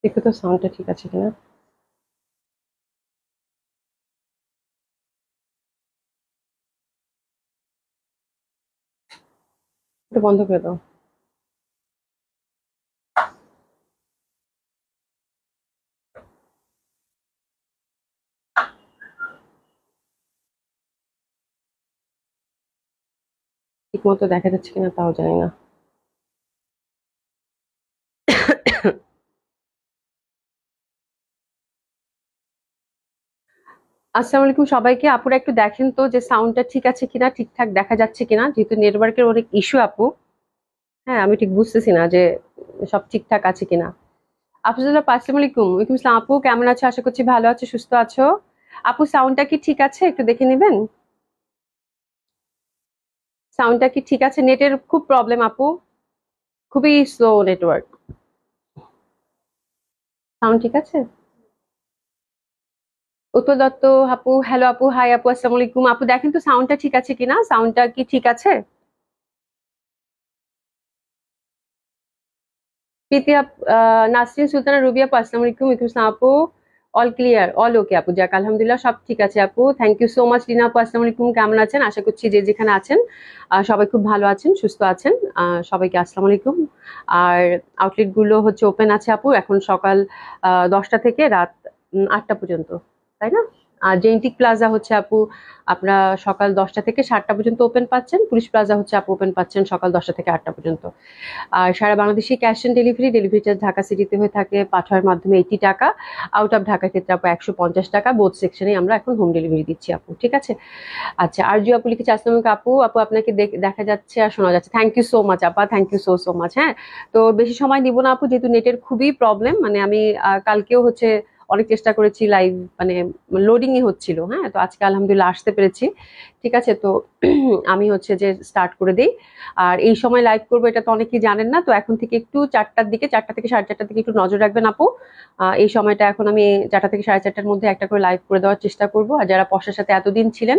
দেখো তো সাউন্ডটা ঠিক আছে কিনা। একটু বন্ধ করে দাও। ঠিক মতো দেখা যাচ্ছে কিনা তাও জানি না। আসসালামু আলাইকুম সবাইকে। আপুরা একটু দেখেন তো যে সাউন্ডটা ঠিক আছে কিনা, ঠিকঠাক দেখা যাচ্ছে কিনা, যেহেতু নেটওয়ার্কের অনেক ইস্যু আপু। হ্যাঁ, আমি ঠিক বুঝতেছি না যে সব ঠিকঠাক আছে কিনা। আফজুল্লাহ, আসসালামু আলাইকুম। ওয়ালাইকুম আসসালাম আপু, কেমন আছো? আশা করছি ভালো আছো, সুস্থ আছো। আপু সাউন্ডটা কি ঠিক আছে? একটু দেখে নেবেন। সাউন্ডটা কি ঠিক আছে? নেটের খুব প্রবলেম আপু, খুবই স্লো নেটওয়ার্ক। সাউন্ড ঠিক আছে? উৎপল দত্ত আপু, হ্যালো আপু, হাই আপু, আসসালামু আলাইকুম। আপু দেখেন তো সাউন্ডটা ঠিক আছে কিনা, সাউন্ডটা কি ঠিক আছে? প্রীতি নাসরিন সুলতানা রুবি আপু, আসসালামু আলাইকুম। ওয়ালাইকুম আসসালাম আপু। অল ক্লিয়ার, অল ওকে আপু, যাক আলহামদুলিল্লাহ সব ঠিক আছে আপু। Thank you so much. Rina আপু, আসসালামু আলাইকুম, কেমন আছেন? আশা করছি যে যেখানে আছেন সবাই খুব ভালো আছেন, সুস্থ আছেন। সবাইকে আসসালামু আলাইকুম। আর আউটলেট গুলো হচ্ছে ওপেন আছে আপু, এখন সকাল 10টা থেকে রাত 8টা পর্যন্ত, তাই না? আর জেন্টিক প্লাজা হচ্ছে আপু আপনার সকাল 10টা থেকে 7টা পর্যন্ত ওপেন পাচ্ছেন। পুলিশ প্লাজা হচ্ছে আপু ওপেন পাচ্ছেন সকাল 10টা থেকে 8টা পর্যন্ত। আর সারা বাংলাদেশে cash on delivery, delivery charge Dhaka সিটিতে হয়ে থাকে পাঠাওয়ার মাধ্যমে 80 টাকা। আউট অফ ঢাকার ক্ষেত্রে আপু 150 টাকা। বোথ সেকশনে আমরা এখন হোম ডেলিভারি দিচ্ছি আপু, ঠিক আছে? আচ্ছা, আরজু আপু লিখেছে আসসালামু আলাইকুম আপু, আপু আপনাকে দেখা যাচ্ছে আর শোনা যাচ্ছে। থ্যাংক ইউ সো মাচ আপা, thank you so so much. হ্যাঁ, তো বেশি সময় নিব না আপু, যেহেতু নেটের খুবই প্রবলেম। মানে আমি কালকেও হচ্ছে অনেক চেষ্টা করেছি, লাইভ মানে লোডিংই হচ্ছিল। হ্যাঁ, তো আজকে আলহামদুলিল্লাহ আসতে পেরেছি। ঠিক আছে, তো আমি হচ্ছে যে স্টার্ট করে দিই। আর এই সময় লাইভ করবো এটা তো অনেকেই জানেন না, তো এখন থেকে একটু 4টার দিকে, 4টা থেকে 4:30টার দিকে একটু নজর রাখবেন আপু। এই সময়টা এখন আমি 4টা থেকে 4:30টার মধ্যে একটা করে লাইভ করে দেওয়ার চেষ্টা করব। আর যারা পশার সাথে এতদিন ছিলেন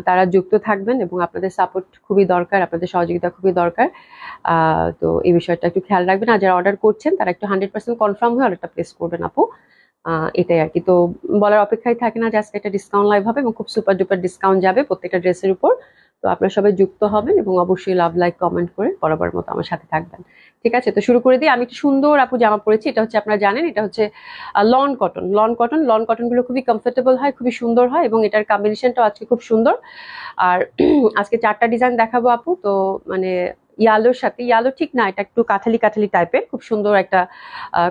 তারা যুক্ত থাকবেন, এবং আপনাদের সাপোর্ট খুবই দরকার, আপনাদের সহযোগিতা খুবই দরকার। তো এই বিষয়টা একটু খেয়াল রাখবেন। আর যারা অর্ডার করছেন তারা একটু 100% কনফার্ম হয়ে অর্ডারটা প্লেস করবেন আপু। এটাই আর কি। তো বলার অপেক্ষায় থাকে না যে আজকে একটা ডিসকাউন্ট লাইভ হবে এবং খুব সুপার ডুপার ডিসকাউন্ট যাবে প্রত্যেকটা ড্রেসের উপর। তো আপনারা সবাই যুক্ত হবেন এবং অবশ্যই লাভ, লাইক, কমেন্ট করে বরাবর মতো আমার সাথে থাকবেন। ঠিক আছে, তো শুরু করে দিই। আমি একটু সুন্দর আপু জামা পরেছি, এটা হচ্ছে আপনারা জানেন এটা হচ্ছে লন কটন। লন কটন গুলো খুবই কমফোর্টেবল হয়, খুবই সুন্দর হয়, এবং এটার কম্বিনেশনটাও আজকে খুব সুন্দর। আর আজকে 4টা ডিজাইন দেখাবো আপু। তো মানে ইয়ালোর সাথে, ইয়ালো ঠিক না, এটা একটু কাঠালি কাঠালি টাইপের, খুব সুন্দর একটা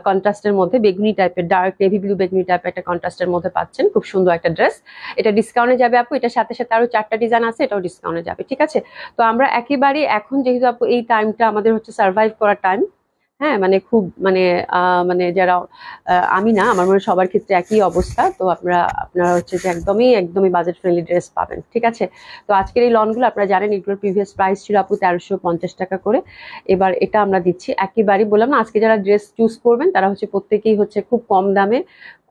কন্ট্রাস্টের মধ্যে, বেগুনি টাইপের, ডার্ক নেভি ব্লু বেগুনি টাইপের একটা কন্ট্রাস্টের মধ্যে পাচ্ছেন, খুব সুন্দর একটা ড্রেস। এটা ডিসকাউন্টে যাবে আপু, এটার সাথে সাথে আরো 4টা ডিজাইন আছে, এটাও ডিসকাউন্টে যাবে। ঠিক আছে, তো আমরা একেবারে এখন যেহেতু আপু এই টাইমটা আমাদের হচ্ছে সার্ভাইভ করার টাইম। হ্যাঁ, মানে খুব মানে মানে যারা আমি না, আমার মনে হয় সবার ক্ষেত্রে একই অবস্থা। তো আপনারা হচ্ছে যে একদমই একদমই বাজেট ফ্রেন্ডলি ড্রেস পাবেন। ঠিক আছে, তো আজকের এই লনগুলো আপনারা জানেন এগুলোর প্রিভিয়াস প্রাইস ছিল আপু 1350 টাকা করে। এবার এটা আমরা দিচ্ছি একেবারেই, বললাম না, আজকে যারা ড্রেস চুজ করবেন তারা হচ্ছে প্রত্যেকেই হচ্ছে খুব কম দামে,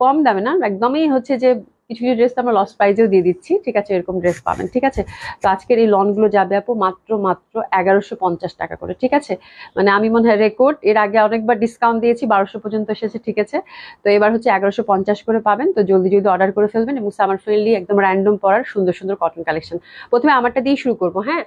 কম দামে না একদমই হচ্ছে যে কিছু কিছু ড্রেস তো আমরা লস প্রাইজেও দিয়ে দিচ্ছি। ঠিক আছে, এরকম ড্রেস পাবেন। ঠিক আছে, তো আজকের এই লনগুলো যাবে আপু মাত্র মাত্র 1150 টাকা করে। ঠিক আছে, মানে আমি মনে হয় রেকর্ড, এর আগে অনেকবার ডিসকাউন্ট দিয়েছি, 1200 পর্যন্ত এসেছে। ঠিক আছে, তো এবার হচ্ছে 1150 করে পাবেন। তো জলদি জলদি অর্ডার করে ফেলবেন, এবং সামার ফ্রেন্ডলি একদম র্যান্ডম পরার সুন্দর সুন্দর কটন কালেকশন। প্রথমে আমারটা দিয়ে শুরু করবো। হ্যাঁ,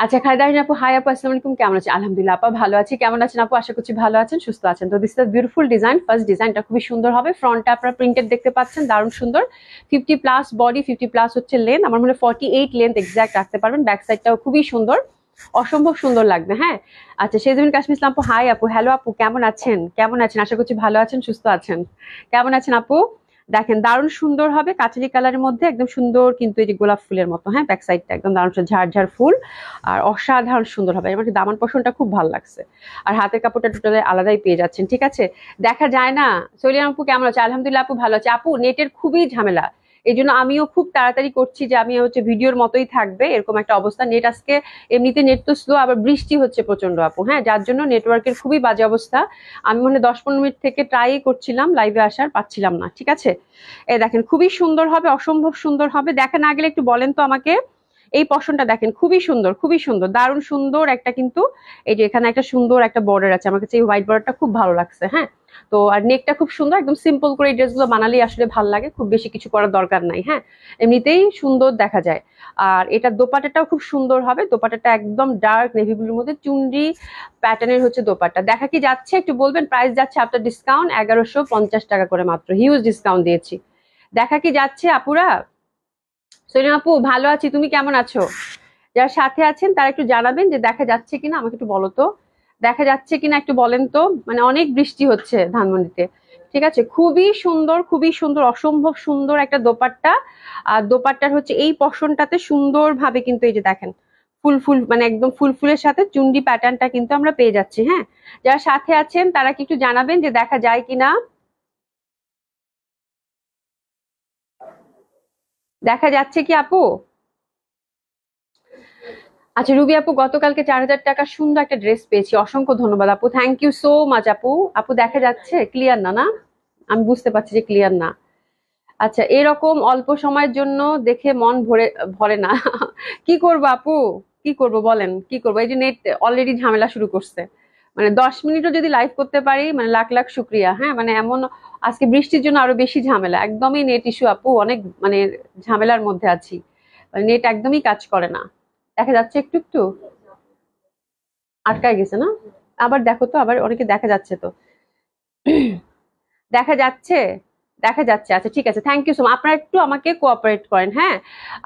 আচ্ছা, খালেদা আপু, হাই আপু, আসসালামু আলাইকুম, কেমন আছেন? আলহামদুলিল্লাহ আপা ভালো আছি। কেমন আছেন আপু? আশা করছি ভালো আছেন, সুস্থ আছেন। তো this is beautiful design. First ডিজাইনটা খুবই সুন্দর হবে। ফ্রন্টটা আপনারা প্রিন্টেড দেখতে পাচ্ছেন, দারুণ সুন্দর। 50+ বডি, 50+ হচ্ছে লেন্থ, আমার মনে হয় 48 লেন্থ এক্সাক্ট রাখতে পারবেন। ব্যাক সাইডটাও খুবই সুন্দর, অসম্ভব সুন্দর লাগবে। হ্যাঁ, আচ্ছা, সেজমিন কাশ্মীর ইসলাম আপু, হাই আপু, হ্যালো আপু, কেমন আছেন? কেমন আছেন? আশা করছি ভালো আছেন, সুস্থ আছেন। কেমন আছেন আপু? দেখেন দারুণ সুন্দর হবে, কাঁচালি কালারের মধ্যে একদম সুন্দর, কিন্তু এই যে গোলাপ ফুলের মতো। হ্যাঁ, ব্যাক সাইডটা একদম দারুণ ঝাড় ঝাড় ফুল, আর অসাধারণ সুন্দর হবে। আমার দামান পশনটা খুব ভালো লাগছে। আর হাতের কাপড়টা টোটালি আলাদাই পেয়ে যাচ্ছেন। ঠিক আছে, দেখা যায় না। সলিয়ান আপু কেমন আছে? আলহামদুলিল্লাহ আপু ভালো আছে। আপু নেটের খুবই ঝামেলা, এই জন্য আমিও খুব তাড়াতাড়ি করছি যে আমি হচ্ছে ভিডিওর মতোই থাকবে এরকম একটা অবস্থা। নেট আজকে এমনিতে নেট তো স্লো, আবার বৃষ্টি হচ্ছে প্রচন্ড আপু। হ্যাঁ, যার জন্য নেটওয়ার্কের খুবই বাজে অবস্থা। আমি মনে হয় 10-15 মিনিট থেকে ট্রাই করছিলাম লাইভে আসার, পাচ্ছিলাম না। ঠিক আছে, এই দেখেন খুবই সুন্দর হবে, অসম্ভব সুন্দর হবে। দেখা না গেলে একটু বলেন তো আমাকে, এই পশনটা দেখেন খুবই সুন্দর, খুবই সুন্দর, দারুণ সুন্দর একটা কিন্তু এই যে এখানে একটা সুন্দর একটা বর্ডার আছে, আমার কাছে এই হোয়াইট বর্ডারটা খুব ভালো লাগছে। হ্যাঁ, তো আর নেকটা খুব সুন্দর, একদম সিম্পল করে এই ড্রেসগুলো বানালেই আসলে ভালো লাগে, খুব বেশি কিছু করার দরকার নাই। হ্যাঁ, এমনিতেই সুন্দর দেখা যায়। আর এটা দোপাট্টাটাও খুব সুন্দর হবে, দোপাট্টাটা একদম ডার্ক নেভি ব্লুর মধ্যে চুনরি প্যাটার্নের হচ্ছে দোপাট্টা। দেখা কি যাচ্ছে একটু বলবেন? প্রাইস যাচ্ছে আফটার ডিসকাউন্ট 1150 টাকা করে মাত্র, হিউজ ডিসকাউন্ট দিয়েছি। দেখা কি যাচ্ছে আপুরা? সোনিয়া আপু ভালো আছি, তুমি কেমন আছো? যারা সাথে আছেন তারা একটু জানাবেন যে দেখা যাচ্ছে কিনা, আমাকে একটু বলো তো দেখা যাচ্ছে কিনা, একটু বলেন তো। মানে অনেক বৃষ্টি হচ্ছে ধানমন্ডিতে। ঠিক আছে, খুবই সুন্দর, খুবই সুন্দর, অসম্ভব সুন্দর একটা দোপাট্টা। আর দোপাট্টার হচ্ছে এই পশনটাতে সুন্দর ভাবে কিন্তু এই যে দেখেন ফুল ফুল, মানে একদম ফুল ফুলের সাথে চুন্ডি প্যাটার্নটা কিন্তু আমরা পেয়ে যাচ্ছি। হ্যাঁ, যারা সাথে আছেন তারা কি একটু জানাবেন যে দেখা যায় কিনা, দেখা যাচ্ছে কি আপু? আচ্ছা রুবি আপু, গতকালকে 4000 টাকা সুন্দর একটা ড্রেস পেয়েছি, অসংখ্য ধন্যবাদ আপু, থ্যাংক ইউ সো মাচ আপু। আপু দেখা যাচ্ছে ক্লিয়ার না? না, আমি বুঝতে পারছি যে ক্লিয়ার না। আচ্ছা, এরকম অল্প সময়ের জন্য দেখে মন ভরে ভরে না। কি করবো আপু, কি করব বলেন, কি করবো? এই যে নেট অলরেডি ঝামেলা শুরু করছে। মানে 10 মিনিটও যদি লাইভ করতে পারি মানে লাখ লাখ শুক্রিয়া। হ্যাঁ, মানে এমন আজকে বৃষ্টির জন্য আরো বেশি ঝামেলা, একদমই নেট ইস্যু আপু, অনেক মানে ঝামেলার মধ্যে আছি, মানে নেট একদমই কাজ করে না। দেখা যাচ্ছে একটু একটু আটকায় গেছে না? আবার দেখো তো, আবার অনেকে দেখা যাচ্ছে তো, দেখা যাচ্ছে, দেখা যাচ্ছে। আচ্ছা ঠিক আছে, থ্যাংক ইউ সো মাচ, আপনারা একটু আমাকে কোঅপারেট করেন। হ্যাঁ,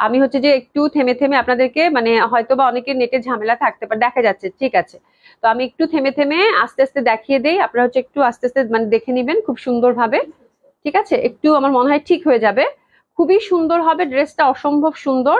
আমি হচ্ছে যে একটু থেমে থেমে আপনাদেরকে, মানে হয়তো বা অনেকের নেটে ঝামেলা থাকতে পারে, দেখা যাচ্ছে ঠিক আছে। তো আমি একটু থেমে থেমে আস্তে আস্তে দেখিয়ে দেই, আপনারা হচ্ছে একটু আস্তে আস্তে মানে দেখে নিবেন খুব সুন্দরভাবে। ঠিক আছে, একটু আমার মনে হয় ঠিক হয়ে যাবে। খুবই সুন্দর হবে ড্রেসটা, অসম্ভব সুন্দর,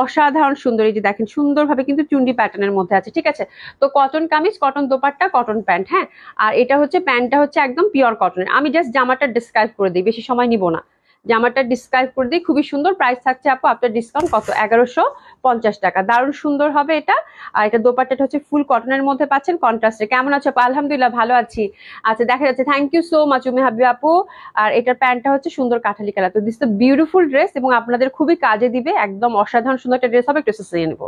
অসাধারণ সুন্দর। এই যে দেখেন সুন্দরভাবে কিন্তু চুন্ডি প্যাটার্নের মধ্যে আছে। ঠিক আছে, তো cotton kameez, cotton dupatta, cotton pant. হ্যাঁ, আর এটা হচ্ছে প্যান্টটা হচ্ছে একদম পিওর কটনের। আমি জাস্ট জামাটা ডিসক্রাইব করে দিই, বেশি সময় নিব না, জামাটা ডিসক্রাইব করে দিই। খুবই সুন্দর, প্রাইস থাকছে আপু আপনার ডিসকাউন্ট কত, 1150 টাকা। দারুণ সুন্দর হবে এটা। আর এটা দোপাট্টাটা হচ্ছে ফুল কটনের মধ্যে পাচ্ছেন কন্ট্রাস্টে। কেমন আছো আপু? আলহামদুলিল্লাহ ভালো আছি। আচ্ছা দেখা যাচ্ছে, থ্যাংক ইউ সো মাচ উমি হাবিব আপু। আর এটার প্যান্টটা হচ্ছে সুন্দর কাঠালি কালার। তো দিস দ্য বিউটিফুল ড্রেস, এবং আপনাদের খুবই কাজে দিবে, একদম অসাধারণ সুন্দর একটা ড্রেস হবে, একটু নিয়ে নেবো।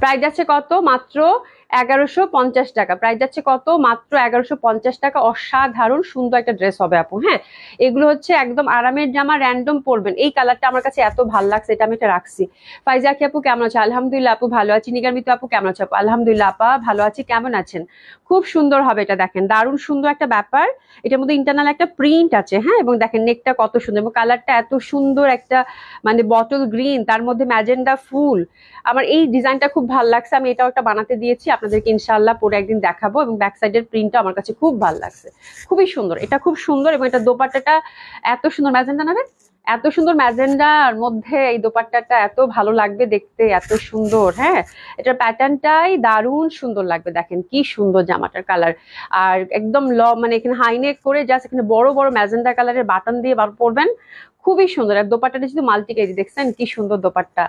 প্রাইস যাচ্ছে কত, মাত্র 1150 টাকা। প্রাইস যাচ্ছে কত, মাত্র 1150 টাকা। অসাধারণ সুন্দর একটা ড্রেস হবে আপু। হ্যাঁ, এগুলো হচ্ছে একদম আরামের জামা, র্যান্ডম পরবেন। এই কালারটা আমার কাছে এত ভালো লাগছে, এটা আমি এটা রাখছি। ফাইজা কি আপু কেমন আছে? আলহামদুলিল্লাহ আপু ভালো আছি। নিগামিত আপু কেমন আছে? আপু আলহামদুলিল্লাহ আপা ভালো আছি, কেমন আছেন? খুব সুন্দর হবে এটা, দেখেন দারুণ সুন্দর একটা ব্যাপার। এটার মধ্যে ইন্টারনাল একটা প্রিন্ট আছে। হ্যাঁ, এবং দেখেন নেকটা কত সুন্দর, এবং কালারটা এত সুন্দর একটা মানে বটল গ্রিন, তার মধ্যে ম্যাজেন্ডা ফুল। আমার এই ডিজাইনটা খুব ভালো লাগছে, আমি এটাও একটা বানাতে দিয়েছি আপনাদেরকে, ইনশাআল্লাহ পরে একদিন দেখাবো। এবং ব্যাক সাইডের প্রিন্টটা আমার কাছে খুব ভালো লাগছে, খুবই সুন্দর, এটা খুব সুন্দর। এবং এটা দোপাট্টাটা এত সুন্দর ম্যাজেন্ডা, না রে? এত সুন্দর ম্যাজেন্ডার মধ্যে এই দোপাট্টাটা এত ভালো লাগবে দেখতে, এত সুন্দর। হ্যাঁ, এটার প্যাটার্নটাই দারুণ সুন্দর লাগবে, দেখেন কি সুন্দর জামাটার কালার। আর একদম মানে এখানে হাইনেক করে জাস্ট এখানে বড় বড় ম্যাজেন্ডা কালারের বাটন দিয়ে বার পরবেন, খুবই সুন্দর। আর দোপাট্টাটা যদি মাল্টি কেজি, দেখছেন কি সুন্দর দোপাট্টা,